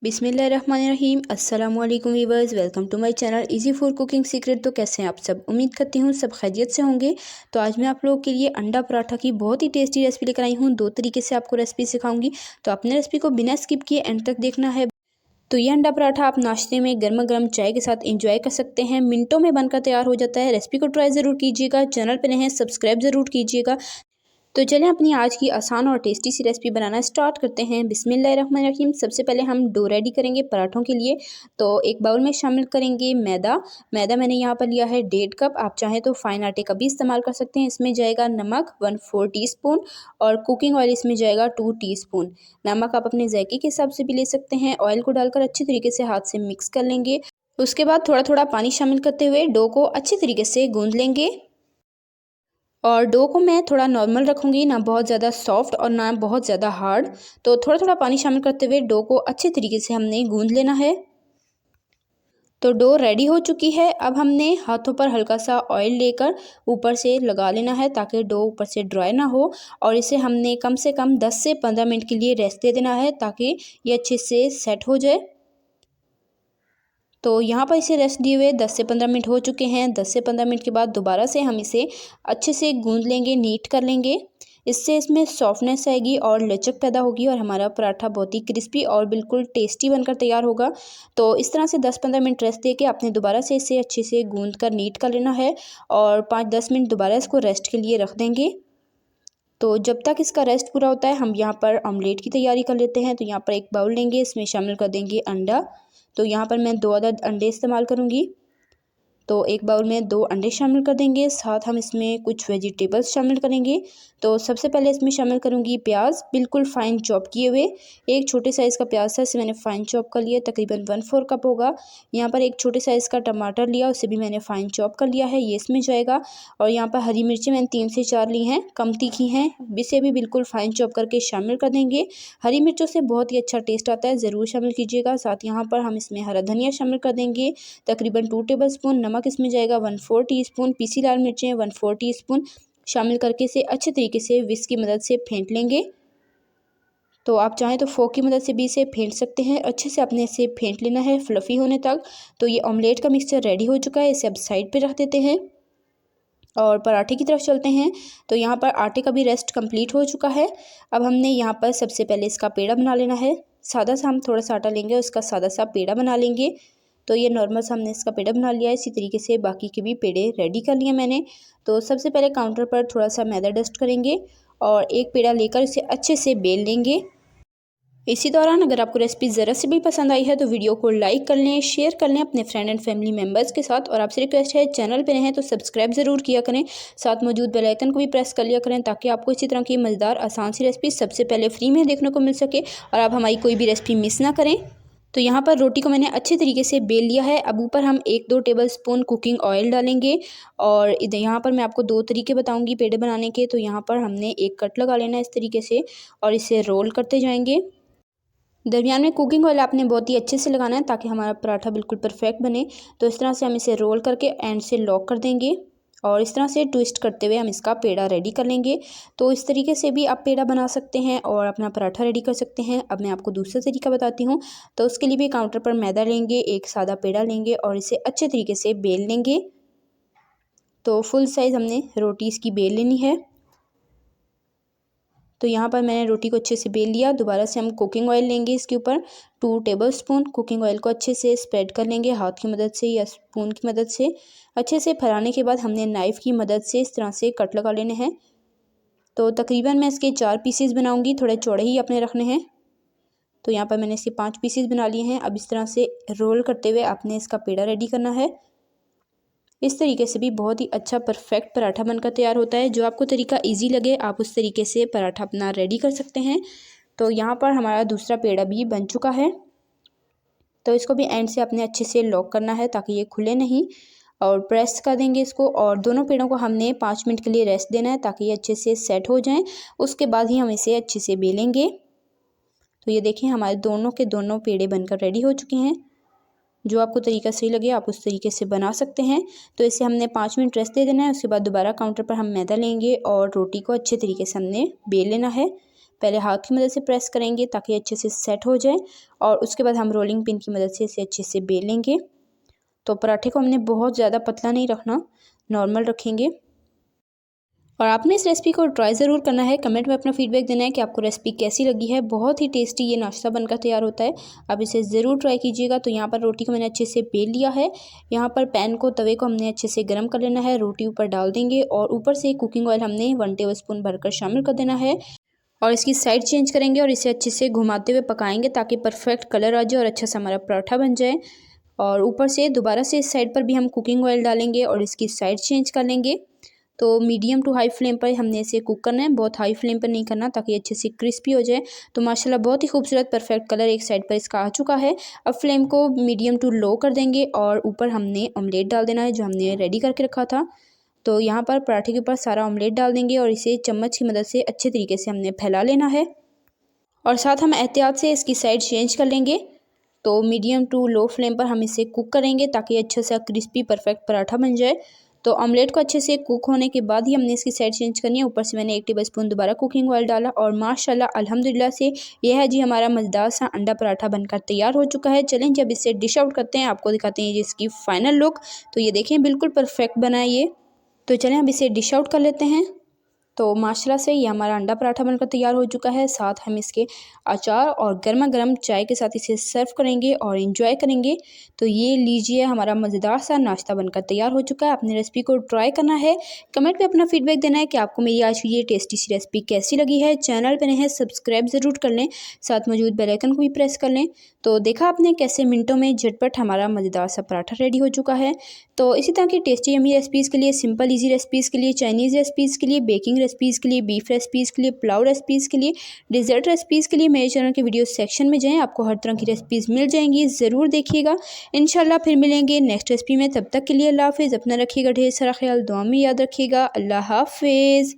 बिस्मिल्लाहिर्रहमानिर्रहीम। अस्सलाम वालेकुम viewers, welcome to my channel easy food cooking secret. तो कैसे हैं आप सब? उम्मीद करती हूँ सब खैरियत से होंगे। तो आज मैं आप लोगों के लिए अंडा पराठा की बहुत ही टेस्टी रेसिपी लेकर आई हूँ। दो तरीके से आपको रेसिपी सिखाऊंगी, तो अपने रेसिपी को बिना स्किप किए एंड तक देखना है। तो ये अंडा पराठा आप नाश्ते में गर्मा गर्म चाय के साथ एंजॉय कर सकते हैं। मिनटों में बनकर तैयार हो जाता है। रेसिपी को ट्राई ज़रूर कीजिएगा। चैनल पर नए हैं सब्सक्राइब ज़रूर कीजिएगा। तो चलें अपनी आज की आसान और टेस्टी सी रेसिपी बनाना स्टार्ट करते हैं। बिस्मिल्लाहिर्रहमानिर्रहीम। सबसे पहले हम डो रेडी करेंगे पराठों के लिए। तो एक बाउल में शामिल करेंगे मैदा। मैदा मैंने यहाँ पर लिया है 1.5 कप। आप चाहें तो फाइन आटे का भी इस्तेमाल कर सकते हैं। इसमें जाएगा नमक 1/4 टीस्पून और कुकिंग ऑयल इसमें जाएगा 2 टीस्पून। नमक आप अपने जायके के हिसाब से भी ले सकते हैं। ऑयल को डालकर अच्छी तरीके से हाथ से मिक्स कर लेंगे। उसके बाद थोड़ा थोड़ा पानी शामिल करते हुए डो को अच्छी तरीके से गूंद लेंगे। और डो को मैं थोड़ा नॉर्मल रखूँगी, ना बहुत ज़्यादा सॉफ्ट और ना बहुत ज़्यादा हार्ड। तो थोड़ा थोड़ा पानी शामिल करते हुए डो को अच्छे तरीके से हमने गूंद लेना है। तो डो रेडी हो चुकी है। अब हमने हाथों पर हल्का सा ऑयल लेकर ऊपर से लगा लेना है ताकि डो ऊपर से ड्राई ना हो। और इसे हमने कम से कम 10 से 15 मिनट के लिए रेस्ट दे देना है ताकि ये अच्छे से सेट हो जाए। तो यहाँ पर इसे रेस्ट दिए हुए 10 से 15 मिनट हो चुके हैं। 10 से 15 मिनट के बाद दोबारा से हम इसे अच्छे से गूंद लेंगे, नीट कर लेंगे। इससे इसमें सॉफ्टनेस आएगी और लचक पैदा होगी और हमारा पराठा बहुत ही क्रिस्पी और बिल्कुल टेस्टी बनकर तैयार होगा। तो इस तरह से 10-15 मिनट रेस्ट दे के आपने दोबारा से इसे अच्छे से गूंद कर नीट कर लेना है और 5-10 मिनट दोबारा इसको रेस्ट के लिए रख देंगे। तो जब तक इसका रेस्ट पूरा होता है हम यहाँ पर ऑमलेट की तैयारी कर लेते हैं। तो यहाँ पर एक बाउल लेंगे, इसमें शामिल कर देंगे अंडा। तो यहाँ पर मैं 2 अदद अंडे इस्तेमाल करूँगी। तो एक बाउल में 2 अंडे शामिल कर देंगे। साथ हम इसमें कुछ वेजिटेबल्स शामिल करेंगे। तो सबसे पहले इसमें शामिल करूँगी प्याज, बिल्कुल फ़ाइन चॉप किए हुए। एक छोटे साइज़ का प्याज था, इसे मैंने फ़ाइन चॉप कर लिया, तकरीबन 1/4 कप होगा। यहाँ पर एक छोटे साइज़ का टमाटर लिया, उसे भी मैंने फ़ाइन चॉप कर लिया है, ये इसमें जाएगा। और यहाँ पर हरी मिर्चें मैंने 3 से 4 ली हैं, कम तीखी हैं, इसे भी बिल्कुल फ़ाइन चॉप करके शामिल कर देंगे। हरी मिर्चों से बहुत ही अच्छा टेस्ट आता है, ज़रूर शामिल कीजिएगा। साथ यहाँ पर हम इसमें हरा धनिया शामिल कर देंगे, तकरीबन 2 टेबल स्पून। नमक इसमें जाएगा 1/4 टीस्पून। पीसी लाल मिर्चें 1/4 टीस्पून शामिल करके इसे अच्छे तरीके से विस्क की मदद से फेंट लेंगे। तो आप चाहें तो फोक की मदद से भी इसे फेंट सकते हैं। अच्छे से आपने इसे फेंट लेना है फ्लफ़ी होने तक। तो ये ऑमलेट का मिक्सचर रेडी हो चुका है, इसे अब साइड पे रख देते हैं और पराठे की तरफ चलते हैं। तो यहाँ पर आटे का भी रेस्ट कंप्लीट हो चुका है। अब हमने यहाँ पर सबसे पहले इसका पेड़ा बना लेना है। सादा सा हम थोड़ा सा आटा लेंगे, उसका सादा सा पेड़ा बना लेंगे। तो ये नॉर्मल सा हमने इसका पेड़ा बना लिया है। इसी तरीके से बाकी के भी पेड़े रेडी कर लिए मैंने। तो सबसे पहले काउंटर पर थोड़ा सा मैदा डस्ट करेंगे और एक पेड़ा लेकर इसे अच्छे से बेल लेंगे। इसी दौरान अगर आपको रेसिपी ज़रा से भी पसंद आई है तो वीडियो को लाइक कर लें, शेयर कर लें अपने फ्रेंड एंड फैमिली मेम्बर्स के साथ। और आपसे रिक्वेस्ट है, चैनल पे रहें तो सब्सक्राइब ज़रूर किया करें, साथ मौजूद बेल आइकन को भी प्रेस कर लिया करें ताकि आपको इसी तरह की मज़ेदार आसान सी रेसिपी सबसे पहले फ्री में देखने को मिल सके और आप हमारी कोई भी रेसिपी मिस ना करें। तो यहाँ पर रोटी को मैंने अच्छे तरीके से बेल लिया है। अब ऊपर हम 1-2 टेबल स्पून कुकिंग ऑयल डालेंगे और इधर यहाँ पर मैं आपको 2 तरीके बताऊंगी पेड़े बनाने के। तो यहाँ पर हमने एक कट लगा लेना है इस तरीके से और इसे रोल करते जाएंगे। दरमियान में कुकिंग ऑयल आपने बहुत ही अच्छे से लगाना है ताकि हमारा पराठा बिल्कुल परफेक्ट बने। तो इस तरह से हम इसे रोल करके एंड से लॉक कर देंगे और इस तरह से ट्विस्ट करते हुए हम इसका पेड़ा रेडी कर लेंगे। तो इस तरीके से भी आप पेड़ा बना सकते हैं और अपना पराठा रेडी कर सकते हैं। अब मैं आपको दूसरा तरीका बताती हूँ। तो उसके लिए भी काउंटर पर मैदा लेंगे, एक सादा पेड़ा लेंगे और इसे अच्छे तरीके से बेल लेंगे। तो फुल साइज़ हमने रोटी इसकी बेल लेनी है। तो यहाँ पर मैंने रोटी को अच्छे से बेल लिया। दोबारा से हम कुकिंग ऑयल लेंगे, इसके ऊपर 2 टेबल स्पून कुकिंग ऑयल को अच्छे से स्प्रेड कर लेंगे हाथ की मदद से या स्पून की मदद से। अच्छे से फैलाने के बाद हमने नाइफ़ की मदद से इस तरह से कट लगा लेने हैं। तो तकरीबन मैं इसके 4 पीसेस बनाऊंगी, थोड़े चौड़े ही अपने रखने हैं। तो यहाँ पर मैंने इसके 5 पीसेस बना लिए हैं। अब इस तरह से रोल करते हुए आपने इसका पेड़ा रेडी करना है। इस तरीके से भी बहुत ही अच्छा परफेक्ट पराठा बनकर तैयार होता है। जो आपको तरीका इजी लगे आप उस तरीके से पराठा अपना रेडी कर सकते हैं। तो यहाँ पर हमारा दूसरा पेड़ा भी बन चुका है। तो इसको भी एंड से आपने अच्छे से लॉक करना है ताकि ये खुले नहीं और प्रेस कर देंगे इसको। और दोनों पेड़ों को हमने 5 मिनट के लिए रेस्ट देना है ताकि ये अच्छे से सेट हो जाएं। उसके बाद ही हम इसे अच्छे से बेलेंगे। तो ये देखें हमारे दोनों के दोनों पेड़े बनकर रेडी हो चुके हैं। जो आपको तरीका सही लगे आप उस तरीके से बना सकते हैं। तो इसे हमने 5 मिनट रेस्ट दे देना है। उसके बाद दोबारा काउंटर पर हम मैदा लेंगे और रोटी को अच्छे तरीके से हमने बेल लेना है। पहले हाथ की मदद से प्रेस करेंगे ताकि अच्छे से सेट हो जाए और उसके बाद हम रोलिंग पिन की मदद से इसे अच्छे से बेल लेंगे। तो पराठे को हमने बहुत ज़्यादा पतला नहीं रखना, नॉर्मल रखेंगे। और आपने इस रेसिपी को ट्राई ज़रूर करना है। कमेंट में अपना फीडबैक देना है कि आपको रेसिपी कैसी लगी है। बहुत ही टेस्टी ये नाश्ता बनकर तैयार होता है, आप इसे ज़रूर ट्राई कीजिएगा। तो यहाँ पर रोटी को मैंने अच्छे से बेल लिया है। यहाँ पर पैन को, तवे को हमने अच्छे से गर्म कर लेना है। रोटी ऊपर डाल देंगे और ऊपर से कुकिंग ऑयल हमने 1 टेबलस्पून भरकर शामिल कर देना है और इसकी साइड चेंज करेंगे और इसे अच्छे से घुमाते हुए पकाएंगे ताकि परफेक्ट कलर आ जाए और अच्छा सा हमारा पराठा बन जाए। और ऊपर से दोबारा से इस साइड पर भी हम कुकिंग ऑयल डालेंगे और इसकी साइड चेंज कर लेंगे। तो मीडियम टू हाई फ्लेम पर हमने इसे कुक करना है, बहुत हाई फ्लेम पर नहीं करना ताकि अच्छे से क्रिस्पी हो जाए। तो माशाल्लाह बहुत ही खूबसूरत परफेक्ट कलर एक साइड पर इसका आ चुका है। अब फ्लेम को मीडियम टू लो कर देंगे और ऊपर हमने ऑमलेट डाल देना है जो हमने रेडी करके रखा था। तो यहाँ पर पराठे के ऊपर सारा ऑमलेट डाल देंगे और इसे चम्मच की मदद से अच्छे तरीके से हमने फैला लेना है और साथ हम एहतियात से इसकी साइड चेंज कर लेंगे। तो मीडियम टू लो फ्लेम पर हम इसे कुक करेंगे ताकि अच्छे से क्रिस्पी परफेक्ट पराठा बन जाए। तो ऑमलेट को अच्छे से कुक होने के बाद ही हमने इसकी साइड चेंज करनी है। ऊपर से मैंने 1 टेबलस्पून दोबारा कुकिंग ऑयल डाला और माशाल्लाह अल्हम्दुलिल्लाह से यह है जी हमारा मज़ेदार सा अंडा पराठा बनकर तैयार हो चुका है। चलें जब इसे डिश आउट करते हैं, आपको दिखाते हैं इसकी फ़ाइनल लुक। तो ये देखें बिल्कुल परफेक्ट बना है ये। तो चलें अब इसे डिश आउट कर लेते हैं। तो माशाल्लाह से ये हमारा अंडा पराठा बनकर तैयार हो चुका है। साथ हम इसके अचार और गर्मा गर्म चाय के साथ इसे सर्व करेंगे और एंजॉय करेंगे। तो ये लीजिए हमारा मज़ेदार सा नाश्ता बनकर तैयार हो चुका है। अपनी रेसिपी को ट्राई करना है, कमेंट में अपना फीडबैक देना है कि आपको मेरी आज की ये टेस्टी सी रेसिपी कैसी लगी है। चैनल पर नए हैं सब्सक्राइब ज़रूर कर लें, साथ मौजूद बेल आइकन को भी प्रेस कर लें। तो देखा आपने कैसे मिनटों में झटपट हमारा मज़ेदार सा पराठा रेडी हो चुका है। तो इसी तरह की टेस्टी यम्मी रेसिपीज़ के लिए, सिंपल ईजी रेसिपीज़ के लिए, चाइनीज़ रेसिपीज़ के लिए, बेकिंग रेसिपीज़ के लिए, बीफ रेसिपीज़ के लिए, पुलाव रेसिपीज़ के लिए, डेजर्ट रेसिपीज़ के लिए मेरे चैनल के वीडियो सेक्शन में जाएँ, आपको हर तरह की रेसिपीज़ मिल जाएंगी। ज़रूर देखिएगा। इंशाल्लाह फिर मिलेंगे नेक्स्ट रेसिपी में। तब तक के लिए अल्लाह हाफ़िज़। अपना रखिएगा ढेर सारा ख्याल, दुआ में याद रखिएगा। अल्लाह हाफ़िज़।